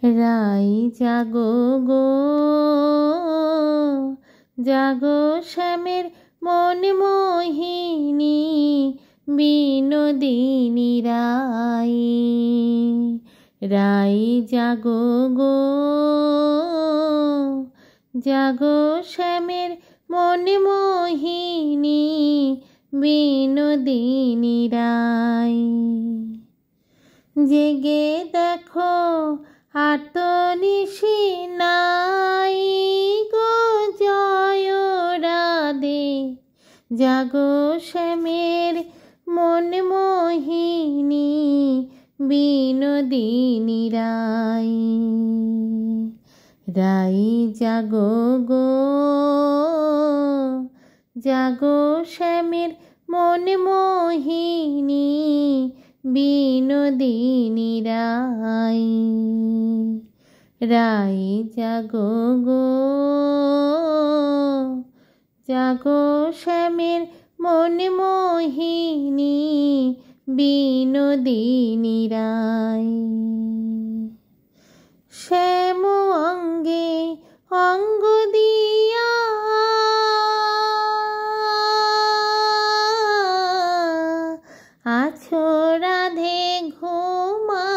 রাই জাগো গো, জাগো শ্যামের মন মোহিনী বিনোদিনী রাই। রাই জাগো গো, জাগো শ্যামের মন মোহিনী বিনোদিনী রাই। জেগে দেখো আতনিশি নাই গো জয় রাধে, জাগো শ্যামের মন মোহিনী বিনোদিনী রাই। রাই জাগো গো, জাগো শ্যামের মন মোহিনী বিনোদিনী রাই। রাই জাগো গো, জাগো শ্যামের মন মোহিনী বিনোদিনী রাই। শ্যাম অঙ্গে অঙ্গ দিয়া আছো রাধে ঘুমাইয়া,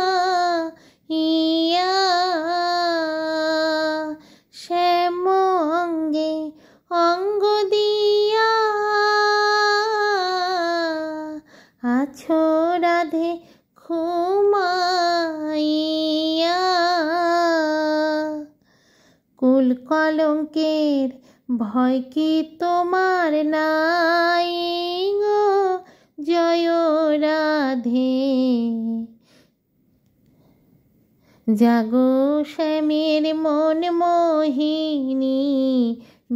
শ্যাম অঙ্গে অঙ্গ দিয়া আছো রাধে ঘুমাইয়া। কুল কলঙ্কের ভয় কি তোমার নাই গো জয় রাধে, জাগো শ্যামের মন মোহিনী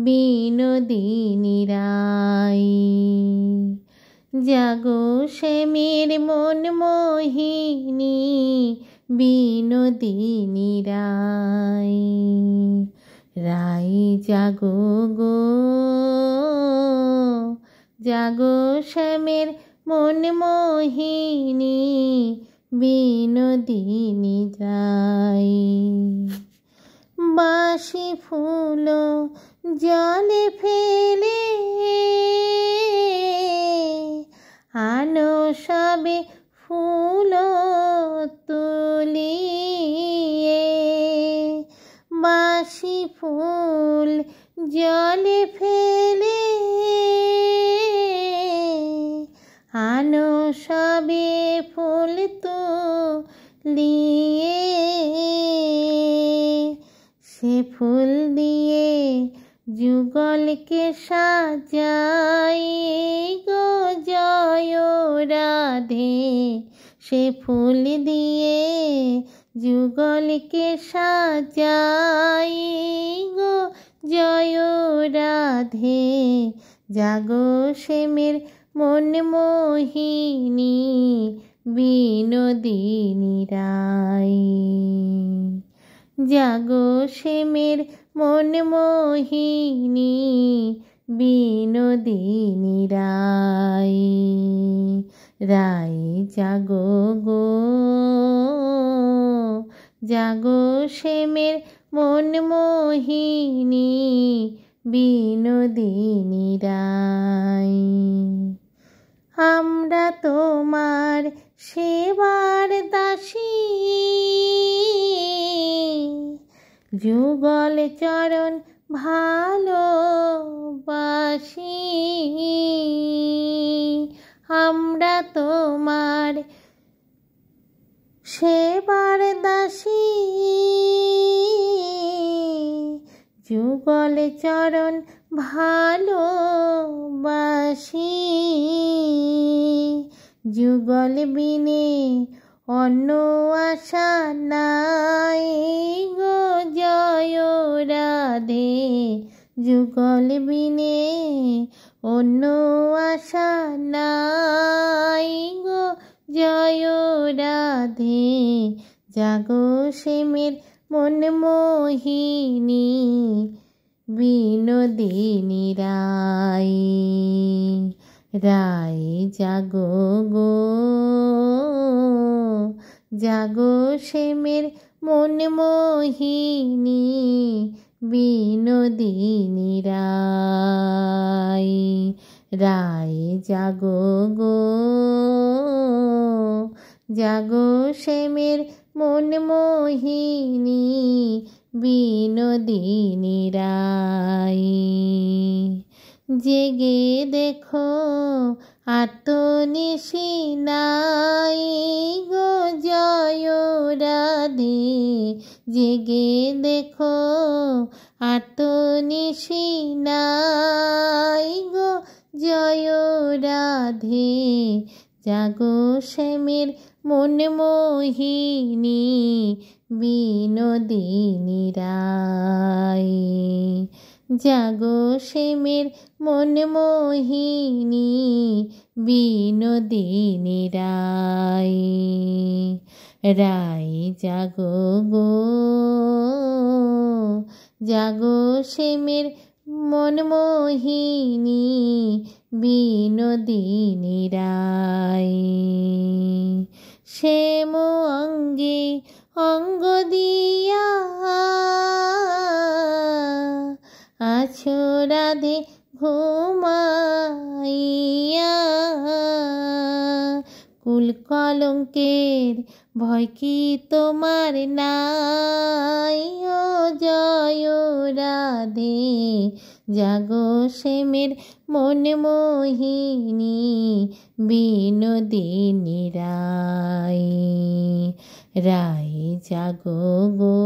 বিনোদিনী রাই। জাগো শ্যামের মন মোহিনী বিনোদিনী রাই। রাই জাগো গো, জাগো শ্যামের মন মোহিনী বিনোদিনী রাই। বাসি ফুল জলে ফেলে আনো সবে ফুল তুলিয়ে, বাসি ফুল জলে ফেলে আনো সবে ফুল তুলিয়ে। সে ফুল দিয়ে যুগলকে সাজাই গো জয় রাধে, সে ফুল দিয়ে যুগলকে সাজাই গো জয় রাধে, জাগো শ্যামের মন মোহিনী বিনোদিনী রাই। জাগো শ্যামের মন মোহিনী বিনোদিনী রাই। রাই জাগো গো, জাগো শ্যামের মন মোহিনী বিনোদিনী রাই। আমরা তোমার সেবার দাসী, যুগল চরণ ভালোবাসি। আমরা তোমার সেবার দাসী, যুগল চরণ ভালোবাসি। যুগল বিনে অন্য আশা নাই গো জয় রাধে, যুগল বিনে অন্য আশা নাই গো জয় রাধে, জাগো শ্যামের মন মোহিনী বিনোদিনী রাই। রাই জাগো গো, জাগো শ্যামের মন মোহিনী বিনোদিনী রায়। রায় জাগো গো জাগো শ্যামের মন মোহিনী বিনোদিনী রায়। জেগে দেখো আত্মনিশি নাই গো জয় রাধে। জেগে দেখো আত্মনিশি নাই গো জয় রাধে। জাগো শ্যামের মন মোহিনী বিনোদিনী রায়। জাগো শ্যামের মন মোহিনী বিনোদিনী রায়। রায় জাগো গো জাগো শ্যামের মন মোহিনী বিনোদিনী রায়। শ্যাম অঙ্গে অঙ্গ দিয়া আছো রাধে ঘুমাইয়া। কুল কলঙ্কের ভয় কি তোমার নাই ও জয় রাধে। জাগো শ্যামের মন মোহিনী বিনোদিনী রায়। রায় জাগো গো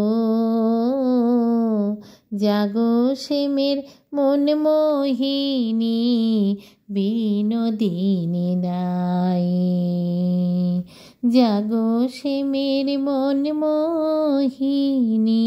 জাগো শ্যামের মন মোহিনী বিনোদিনী রায়। জাগো শ্যামের মন মোহিনী